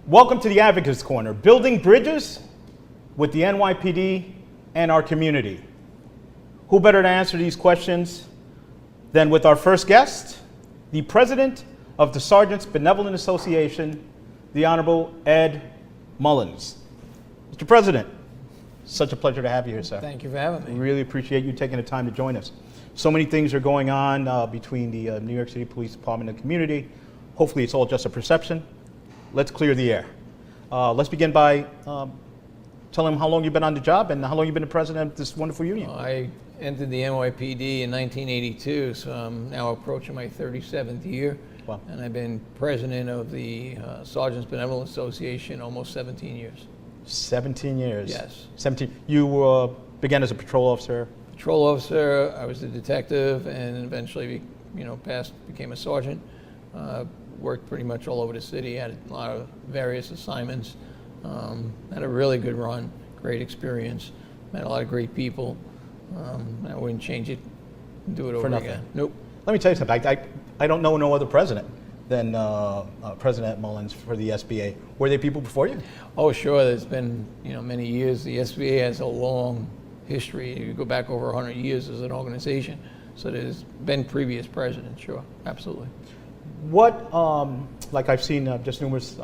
Welcome to the Advocates Corner, building bridges with the NYPD and our community. Who better to answer these questions than with our first guest, the president of the Sergeants Benevolent Association, the Honorable Ed Mullins. Mr. President, such a pleasure to have you here, sir. Thank you for having me. We really appreciate you taking the time to join us. So many things are going on between the New York City Police Department and the community. Hopefully it's all just a perception. Let's clear the air. Let's begin by telling them how long you've been on the job and how long you've been the president of this wonderful union. I entered the NYPD in 1982, so I'm now approaching my 37th year. Wow. And I've been president of the Sergeants Benevolent Association almost 17 years. 17 years? Yes. 17. You began as a patrol officer? Patrol officer, I was a detective, and eventually, became a sergeant. Worked pretty much all over the city, had a lot of various assignments, had a really good run, great experience, met a lot of great people. I wouldn't change it, do it over For nothing. again. Nope. Let me tell you something, I don't know no other president than President Mullins for the SBA. Were there people before you? Oh, sure, there's been many years. The SBA has a long history. You go back over 100 years as an organization, so there's been previous presidents, sure, absolutely. What, like I've seen just numerous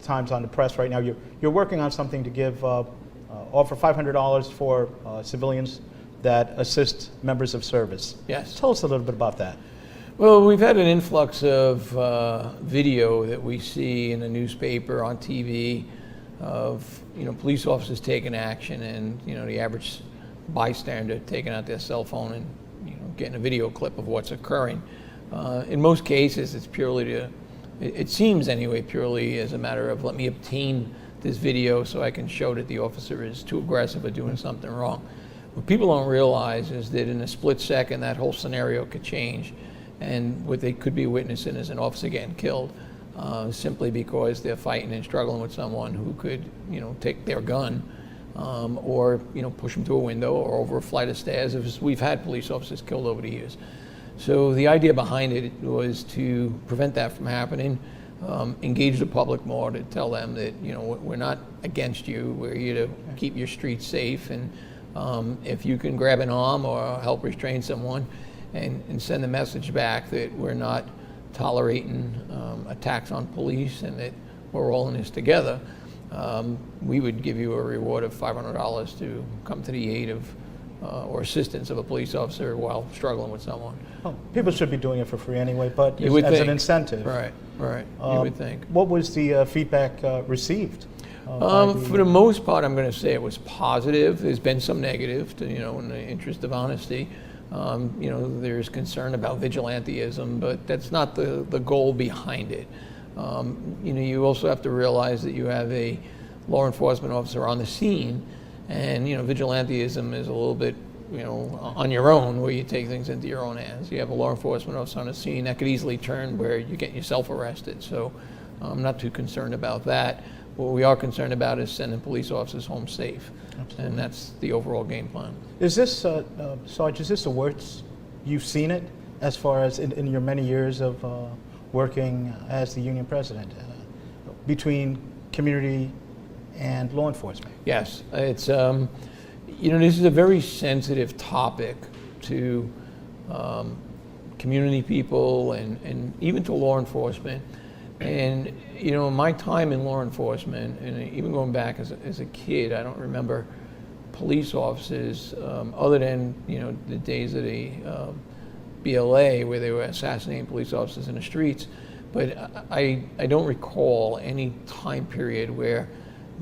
times on the press right now, you're working on something to give, offer $500 for civilians that assist members of service. Yes. Tell us a little bit about that. Well, we've had an influx of video that we see in the newspaper, on TV, of police officers taking action, and the average bystander taking out their cell phone and getting a video clip of what's occurring. In most cases, it's purely it seems anyway, purely as a matter of let me obtain this video so I can show that the officer is too aggressive or doing something wrong. What people don't realize is that in a split second, that whole scenario could change, and what they could be witnessing is an officer getting killed simply because they're fighting and struggling with someone who could, take their gun or, push them through a window or over a flight of stairs. We've had police officers killed over the years. So the idea behind it was to prevent that from happening, engage the public more, to tell them that we're not against you, we're here to keep your streets safe, and if you can grab an arm or help restrain someone and send a message back that we're not tolerating attacks on police and that we're all in this together, we would give you a reward of $500 to come to the aid of or assistance of a police officer while struggling with someone. Well, people should be doing it for free anyway, but as an incentive. Right. You would think. What was the feedback received? For the most part, I'm going to say it was positive. There's been some negative, in the interest of honesty. There's concern about vigilantism, but that's not the goal behind it. You also have to realize that you have a law enforcement officer on the scene, and vigilantism is a little bit on your own, where you take things into your own hands. You have a law enforcement officer on the scene, that could easily turn where you get yourself arrested. So I'm not too concerned about that. What we are concerned about is sending police officers home safe. Absolutely. And that's the overall game plan. Is this, Sarge, is this the worst you've seen it as far as in your many years of working as the union president, between community and law enforcement? Yes, it's this is a very sensitive topic to community people and even to law enforcement. And my time in law enforcement, and even going back as a kid, I don't remember police officers other than the days of the BLA where they were assassinating police officers in the streets. But I don't recall any time period where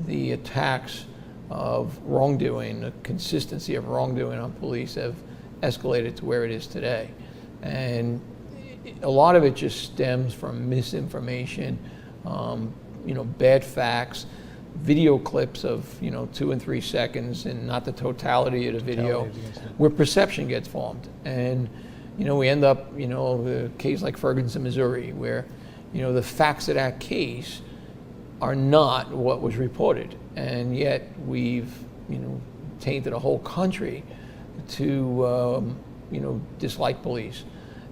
the attacks of wrongdoing, the consistency of wrongdoing on police have escalated to where it is today. And a lot of it just stems from misinformation, bad facts, video clips of 2 and 3 seconds, and not the totality of the video, where perception gets formed. And we end up, a case like Ferguson, Missouri, where the facts of that case are not what was reported, and yet we've tainted a whole country to dislike police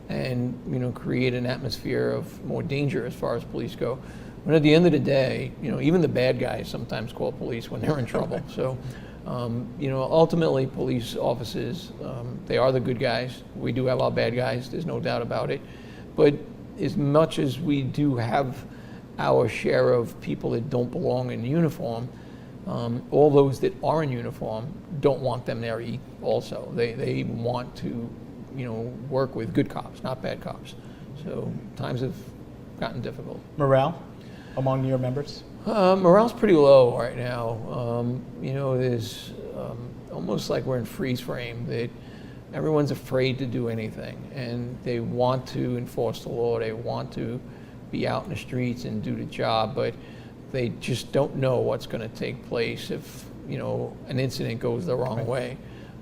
and create an atmosphere of more danger as far as police go. When at the end of the day, even the bad guys sometimes call police when they're in trouble. So, ultimately, police officers, they are the good guys. We do have our bad guys, there's no doubt about it. But as much as we do have our share of people that don't belong in uniform, all those that are in uniform don't want them there also. They want to, work with good cops, not bad cops. So times have gotten difficult. Morale among your members? Morale's pretty low right now. There's almost like we're in freeze frame, that everyone's afraid to do anything, and they want to enforce the law, they want to be out in the streets and do the job, but they just don't know what's going to take place if an incident goes the wrong way.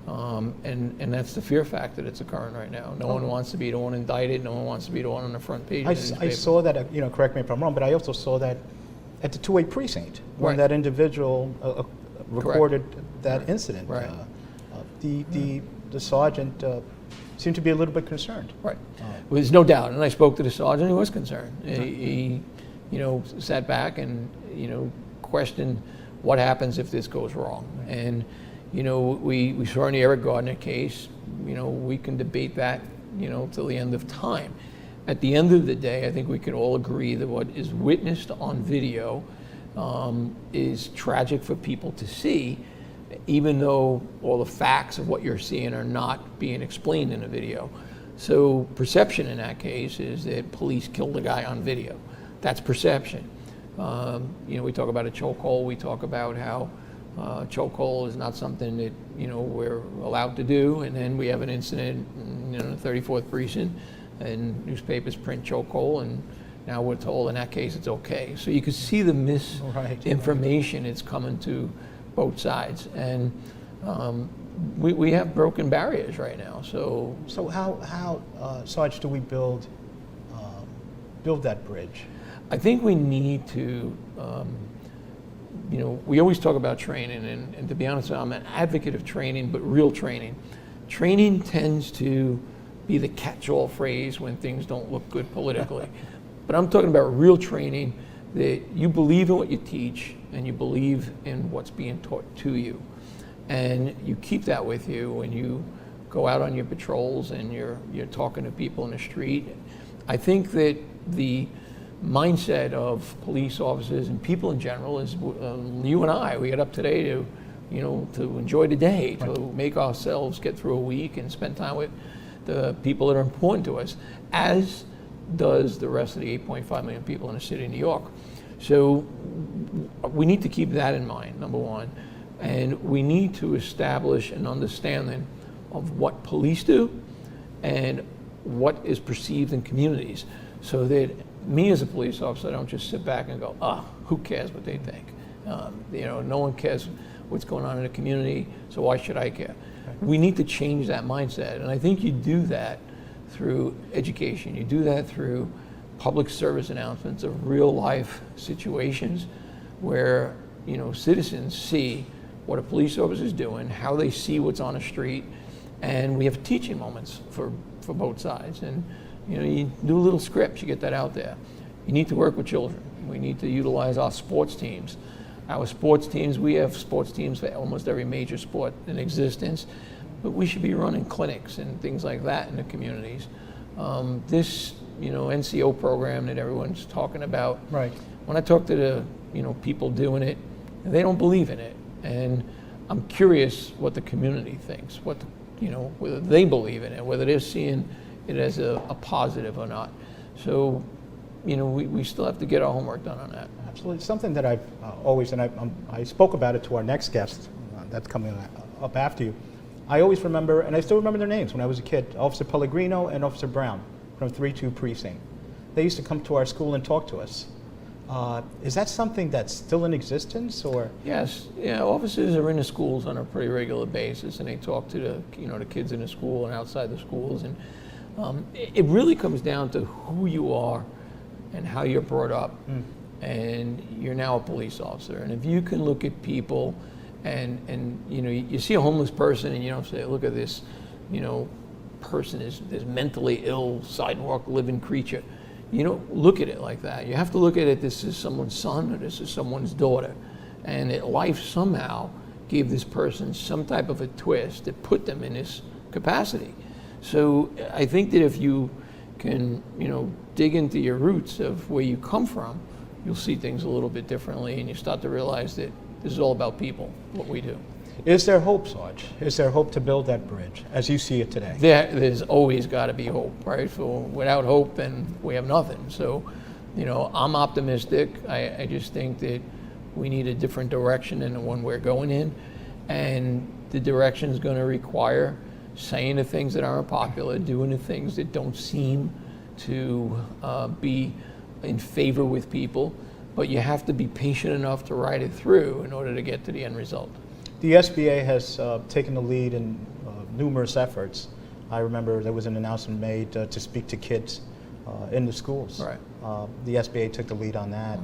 And that's the fear factor that's occurring right now. No one wants to be the one indicted. No one wants to be the one on the front page. I saw that, correct me if I'm wrong, but I also saw that at the two-way precinct when Right. that individual recorded that incident. Right. The sergeant seemed to be a little bit concerned. Right. Well, there's no doubt, and I spoke to the sergeant. He was concerned. He sat back and questioned what happens if this goes wrong. And we saw in the Eric Gardner case. We can debate that till the end of time. At the end of the day, I think we can all agree that what is witnessed on video is tragic for people to see, even though all the facts of what you're seeing are not being explained in a video. So perception in that case is that police killed a guy on video. That's perception. We talk about a chokehold. We talk about how chokehold is not something that we're allowed to do, and then we have an incident in the 34th precinct, and newspapers print chokehold, and now we're told in that case it's okay. So you can see the misinformation that's coming to both sides, and we have broken barriers right now. So how Sarge, do we build that bridge? I think we need to, we always talk about training, and to be honest, I'm an advocate of training, but real training. Training tends to be the catch-all phrase when things don't look good politically. But I'm talking about real training, that you believe in what you teach and you believe in what's being taught to you. And you keep that with you when you go out on your patrols and you're talking to people in the street. I think that the mindset of police officers and people in general is, you and I, we get up today to enjoy the day, to make ourselves get through a week and spend time with the people that are important to us, as does the rest of the 8.5 million people in the city of New York. So we need to keep that in mind, number one. And we need to establish an understanding of what police do and what is perceived in communities, so that me as a police officer, I don't just sit back and go, who cares what they think? No one cares what's going on in the community, so why should I care? We need to change that mindset, and I think you do that through education. You do that through public service announcements of real life situations where citizens see what a police officer is doing, how they see what's on the street, and we have teaching moments for both sides. And you do little scripts, you get that out there. You need to work with children. We need to utilize our sports teams. Our sports teams, we have sports teams for almost every major sport in existence, but we should be running clinics and things like that in the communities. This, NCO program that everyone's talking about. Right. When I talk to the, people doing it, they don't believe in it, and I'm curious what the community thinks, whether they believe in it, whether they're seeing it as a positive or not. So, we still have to get our homework done on that. Absolutely. Something that I've always, and I spoke about it to our next guest that's coming up after you. I always remember, and I still remember their names when I was a kid, Officer Pellegrino and Officer Brown from 3-2 Precinct. They used to come to our school and talk to us. Is that something that's still in existence, or? Yes, officers are in the schools on a pretty regular basis, and they talk to the kids in the school and outside the schools, and it really comes down to who you are and how you're brought up. And you're now a police officer, and if you can look at people and you see a homeless person and you don't say, look at this person is mentally ill sidewalk living creature. you don't look at it like that. You have to look at it, this is someone's son or this is someone's daughter. And that life somehow gave this person some type of a twist that put them in this capacity. So I think that if you can, dig into your roots of where you come from, you'll see things a little bit differently, and you start to realize that this is all about people, what we do. Is there hope, Sarge? Is there hope to build that bridge as you see it today? There's always got to be hope, right? So without hope, then we have nothing. So, I'm optimistic. I just think that we need a different direction than the one we're going in, and the direction is going to require saying the things that aren't popular, doing the things that don't seem to be in favor with people, but you have to be patient enough to ride it through in order to get to the end result. The SBA has taken the lead in numerous efforts. I remember there was an announcement made to speak to kids in the schools. Right. The SBA took the lead on that.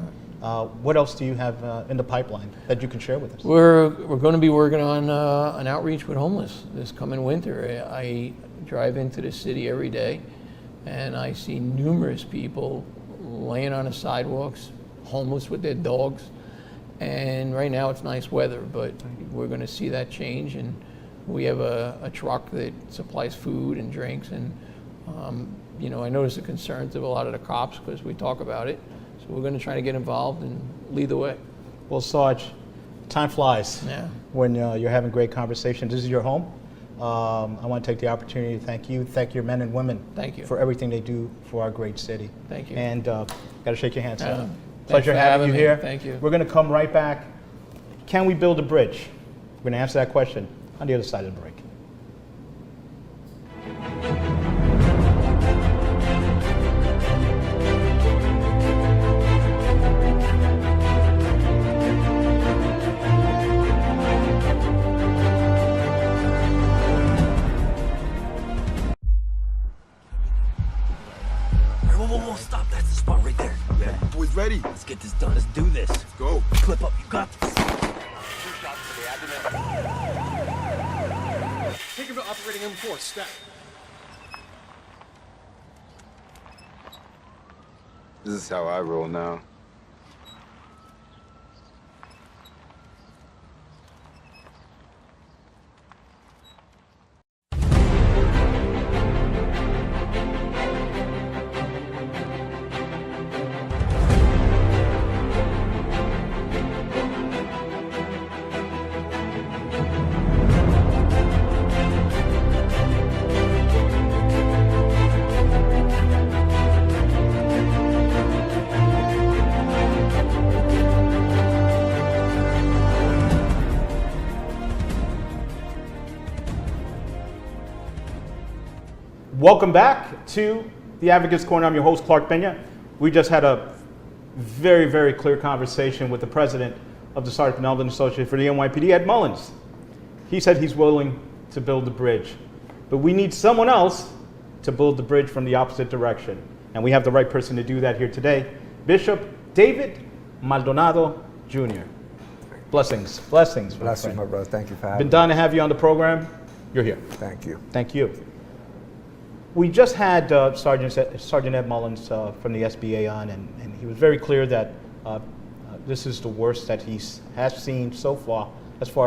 What else do you have in the pipeline that you can share with us? We're going to be working on an outreach with homeless this coming winter. I drive into the city every day, and I see numerous people laying on the sidewalks, homeless with their dogs. And right now it's nice weather, but we're going to see that change. And we have a truck that supplies food and drinks. And, I notice the concerns of a lot of the cops because we talk about it. So we're going to try to get involved and lead the way. Well, Sarge, time flies when you're having great conversations. This is your home. I want to take the opportunity to thank your men and women for everything they do for our great city. Thank you. And got to shake your hand, sir. Pleasure having you here. Thank you. We're going to come right back. Can we build a bridge? We're going to answer that question on the other side of the break. Whoa, stop. That's the spot right there. Yeah, boys ready. Let's get this done. Let's do this. Let's go. Clip up. You got this. 2 shots to the abdomen. Take him to operating M4. Step. This is how I roll now. Welcome back to the Advocates Corner. I'm your host, Clark Pena. We just had a very, very clear conversation with the president of the Sergeant Maldonado Association for the NYPD, Ed Mullins. He said he's willing to build the bridge, but we need someone else to build the bridge from the opposite direction. And we have the right person to do that here today, Bishop David Maldonado Jr. Blessings, blessings. Blessings, my brother. Thank you for having Been me. dying to have you on the program. You're here. Thank you. Thank you. We just had Sergeant Ed Mullins from the SBA on, and he was very clear that this is the worst that he has seen so far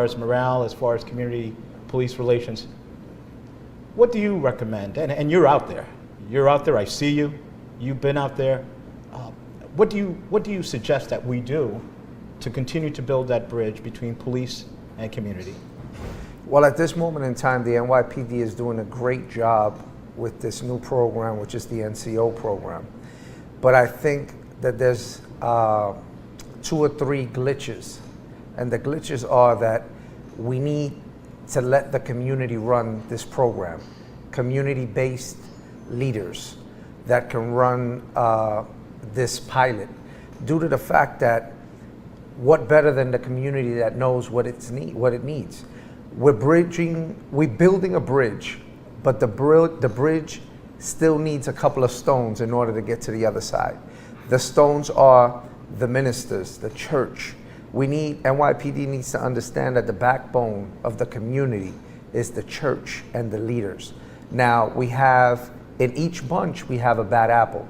as morale, as far as community police relations. What do you recommend? And you're out there. You're out there. I see you. You've been out there. What do you suggest that we do to continue to build that bridge between police and community? Well, at this moment in time, the NYPD is doing a great job with this new program, which is the NCO program. But I think that there's 2 or 3 glitches. And the glitches are that we need to let the community run this program. Community-based leaders that can run this pilot, due to the fact that what better than the community that knows what it needs. We're building a bridge, but the bridge still needs a couple of stones in order to get to the other side. The stones are the ministers, the church. NYPD needs to understand that the backbone of the community is the church and the leaders. Now, in each bunch, we have a bad apple.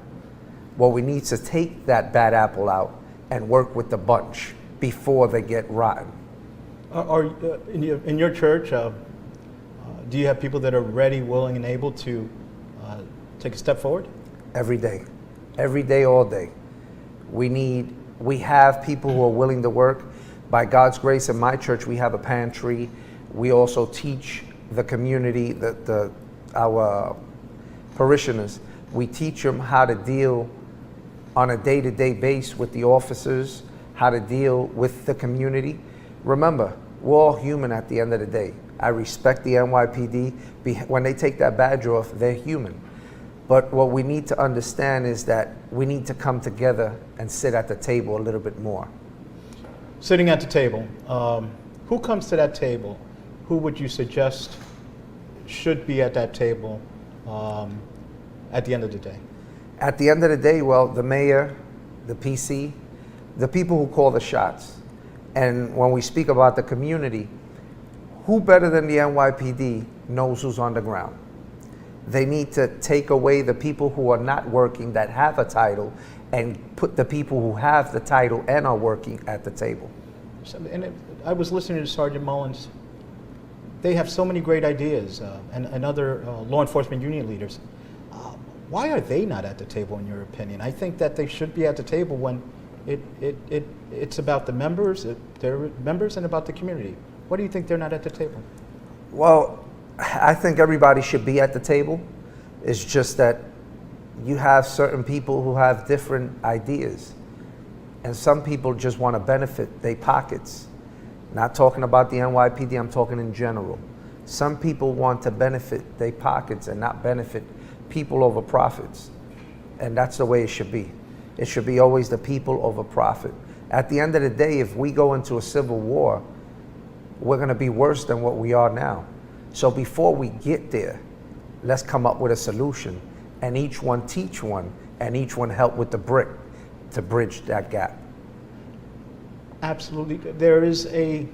Well, we need to take that bad apple out and work with the bunch before they get rotten. In your church, do you have people that are ready, willing, and able to take a step forward? Every day, all day. We have people who are willing to work. By God's grace, in my church, we have a pantry. We also teach the community, our parishioners. We teach them how to deal on a day-to-day basis with the officers, how to deal with the community. Remember, we're all human at the end of the day. I respect the NYPD. When they take that badge off, they're human. But what we need to understand is that we need to come together and sit at the table a little bit more. Sitting at the table, who comes to that table? Who would you suggest should be at that table at the end of the day? At the end of the day, well, the mayor, the PC, the people who call the shots. And when we speak about the community, who better than the NYPD knows who's on the ground? They need to take away the people who are not working that have a title and put the people who have the title and are working at the table. I was listening to Sergeant Mullins. They have so many great ideas, and other law enforcement union leaders. Why are they not at the table, in your opinion? I think that they should be at the table when it's about the members, their members, and about the community. Why do you think they're not at the table? Well, I think everybody should be at the table. It's just that you have certain people who have different ideas. And some people just want to benefit their pockets. Not talking about the NYPD, I'm talking in general. Some people want to benefit their pockets and not benefit people over profits. And that's the way it should be. It should be always the people over profit. At the end of the day, if we go into a civil war, we're going to be worse than what we are now. So before we get there, let's come up with a solution, and each one teach one, and each one help with the brick to bridge that gap. Absolutely. There is a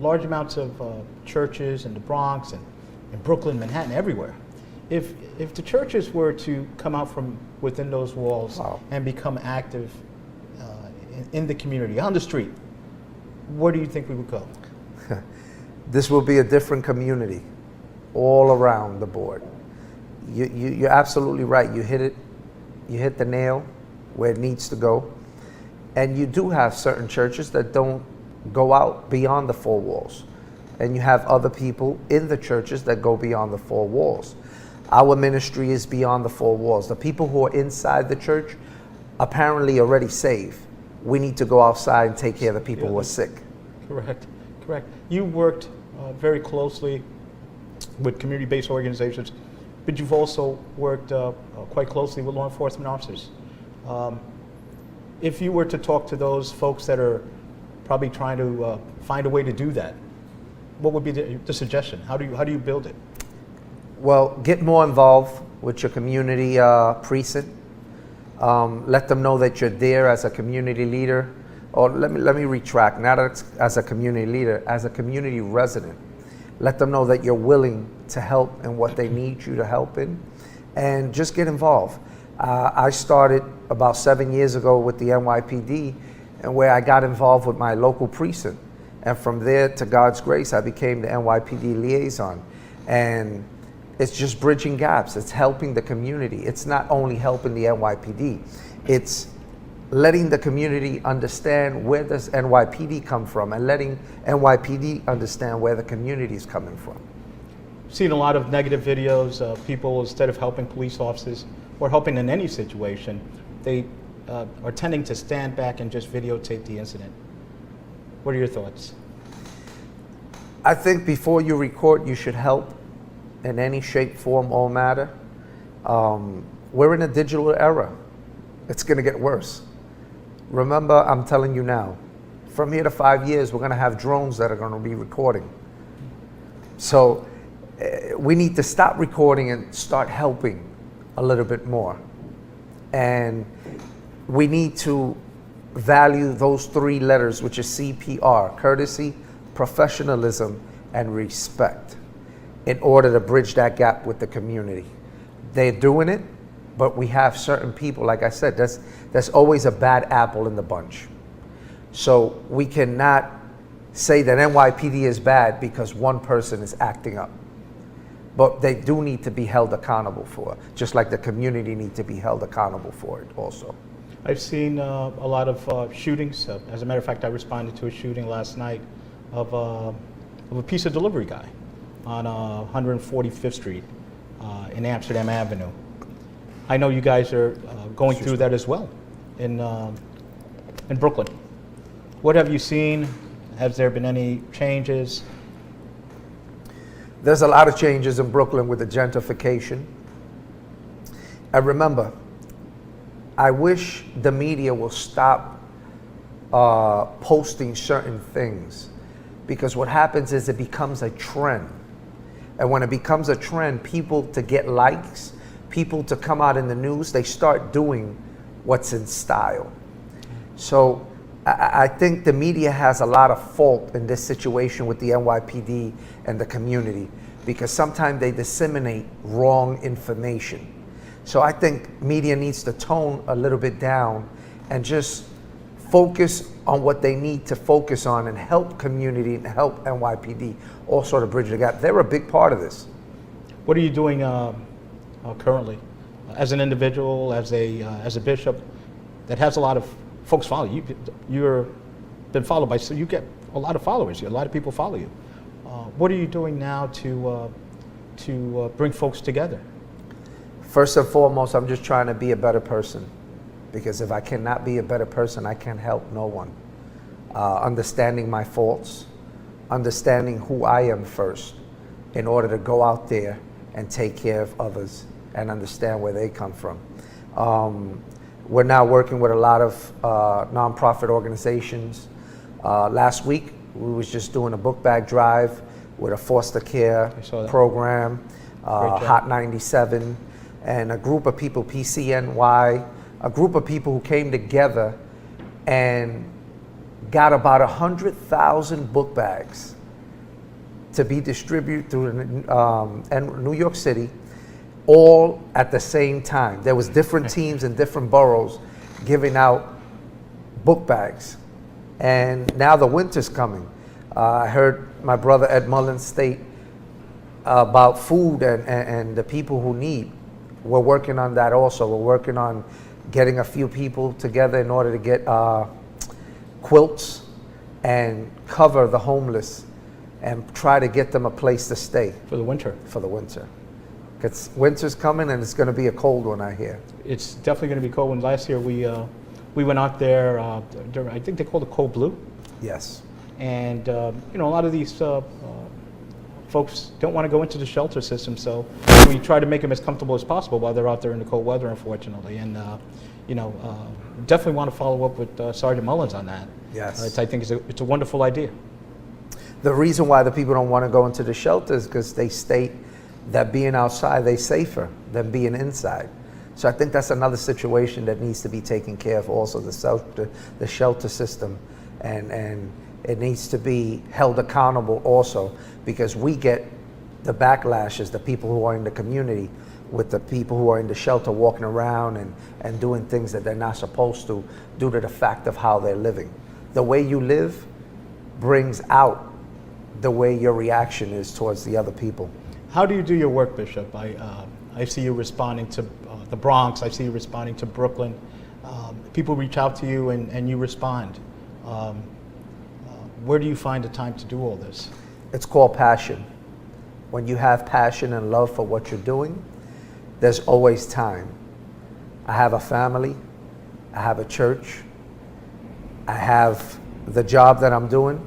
large amounts of churches in the Bronx and in Brooklyn, Manhattan, everywhere. If the churches were to come out from within those walls and become active in the community, on the street, where do you think we would go? This will be a different community all around the board. You're absolutely right. You hit it. You hit the nail where it needs to go. And you do have certain churches that don't go out beyond the four walls. And you have other people in the churches that go beyond the four walls. Our ministry is beyond the four walls. The people who are inside the church apparently already saved. We need to go outside and take care of the people who are sick. Correct. You worked very closely with community-based organizations, but you've also worked quite closely with law enforcement officers. If you were to talk to those folks that are probably trying to find a way to do that, what would be the suggestion? How do you build it? Well, get more involved with your community precinct. Let them know that you're there as a community leader. Or let me retract, not as a community leader, as a community resident. Let them know that you're willing to help in what they need you to help in, and just get involved. I started about 7 years ago with the NYPD, and where I got involved with my local precinct. And from there, to God's grace, I became the NYPD liaison. And it's just bridging gaps. It's helping the community. It's not only helping the NYPD, it's letting the community understand where does NYPD come from, and letting NYPD understand where the community is coming from. Seen a lot of negative videos of people, instead of helping police officers or helping in any situation, they are tending to stand back and just videotape the incident. What are your thoughts? I think before you record, you should help in any shape, form, or matter. We're in a digital era. It's going to get worse. Remember, I'm telling you now, from here to 5 years, we're going to have drones that are going to be recording. So we need to stop recording and start helping a little bit more. And we need to value those three letters, which is CPR, courtesy, professionalism, and respect, in order to bridge that gap with the community. They're doing it. But we have certain people, like I said, there's always a bad apple in the bunch. So we cannot say that NYPD is bad because one person is acting up. But they do need to be held accountable for it, just like the community need to be held accountable for it also. I've seen a lot of shootings. As a matter of fact, I responded to a shooting last night of a pizza delivery guy on 145th Street in Amsterdam Avenue. I know you guys are going through that as well in Brooklyn. What have you seen? Has there been any changes? There's a lot of changes in Brooklyn with the gentrification. And remember, I wish the media will stop posting certain things, because what happens is it becomes a trend. And when it becomes a trend, people to get likes, people to come out in the news, they start doing what's in style. So I think the media has a lot of fault in this situation with the NYPD and the community, because sometimes they disseminate wrong information. So I think media needs to tone a little bit down and just focus on what they need to focus on and help community and help NYPD also to bridge the gap. They're a big part of this. What are you doing currently as an individual, as a bishop that has a lot of folks follow you? You're been followed by, so you get a lot of followers. A lot of people follow you. What are you doing now to bring folks together? First and foremost, I'm just trying to be a better person, because if I cannot be a better person, I can help no one. Understanding my faults, understanding who I am first, in order to go out there and take care of others and understand where they come from. We're now working with a lot of nonprofit organizations. Last week, we was just doing a book bag drive with a foster care program, Hot 97, and a group of people, PCNY, a group of people who came together and got about 100,000 book bags to be distributed through New York City, all at the same time. There was different teams in different boroughs giving out book bags. And now the winter's coming. I heard my brother Ed Mullins state about food and the people who need. We're working on that also. We're working on getting a few people together in order to get quilts and cover the homeless and try to get them a place to stay. For the winter. For the winter. Because winter's coming and it's going to be a cold one, I hear. It's definitely going to be cold. When last year we went out there, during, I think they called it Cold Blue. Yes. And a lot of these folks don't want to go into the shelter system, so we try to make them as comfortable as possible while they're out there in the cold weather, unfortunately. And definitely want to follow up with Sergeant Mullins on that. Yes. I think it's a wonderful idea. The reason why the people don't want to go into the shelters is because they state that being outside they're safer than being inside. So I think that's another situation that needs to be taken care of also, the shelter system, and it needs to be held accountable also, because we get the backlashes, the people who are in the community, with the people who are in the shelter walking around and doing things that they're not supposed to due to the fact of how they're living. The way you live brings out the way your reaction is towards the other people. How do you do your work, Bishop? I see you responding to the Bronx. I see you responding to Brooklyn. People reach out to you and you respond. Where do you find the time to do all this? It's called passion. When you have passion and love for what you're doing, there's always time. I have a family. I have a church. I have the job that I'm doing.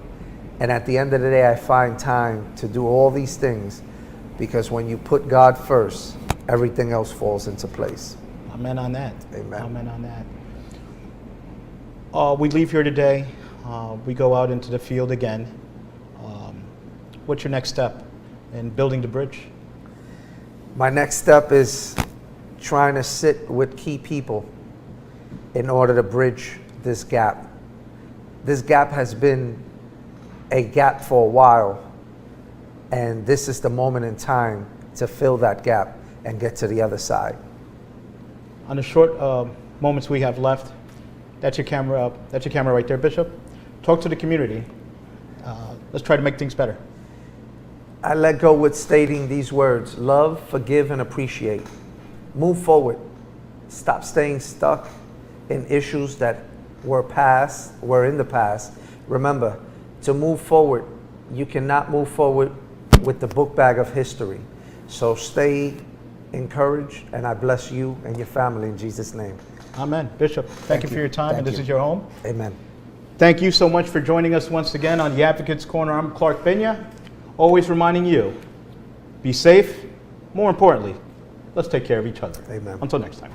And at the end of the day, I find time to do all these things, because when you put God first, everything else falls into place. Amen on that. Amen. Amen on that. We leave here today. We go out into the field again. What's your next step in building the bridge? My next step is trying to sit with key people in order to bridge this gap. This gap has been a gap for a while, and this is the moment in time to fill that gap and get to the other side. on the short moments we have left, that's your camera. That's your camera right there, Bishop. Talk to the community. Let's try to make things better. I let go with stating these words: love, forgive, and appreciate. Move forward. Stop staying stuck in issues that were in the past. Remember, to move forward, you cannot move forward with the book bag of history. So stay encouraged, and I bless you and your family in Jesus' name. Amen. Bishop, thank you for your time, and this is your home. Amen. Thank you so much for joining us once again on the Advocates Corner. I'm Clark Pena, always reminding you, be safe. More importantly, let's take care of each other. Amen. Until next time.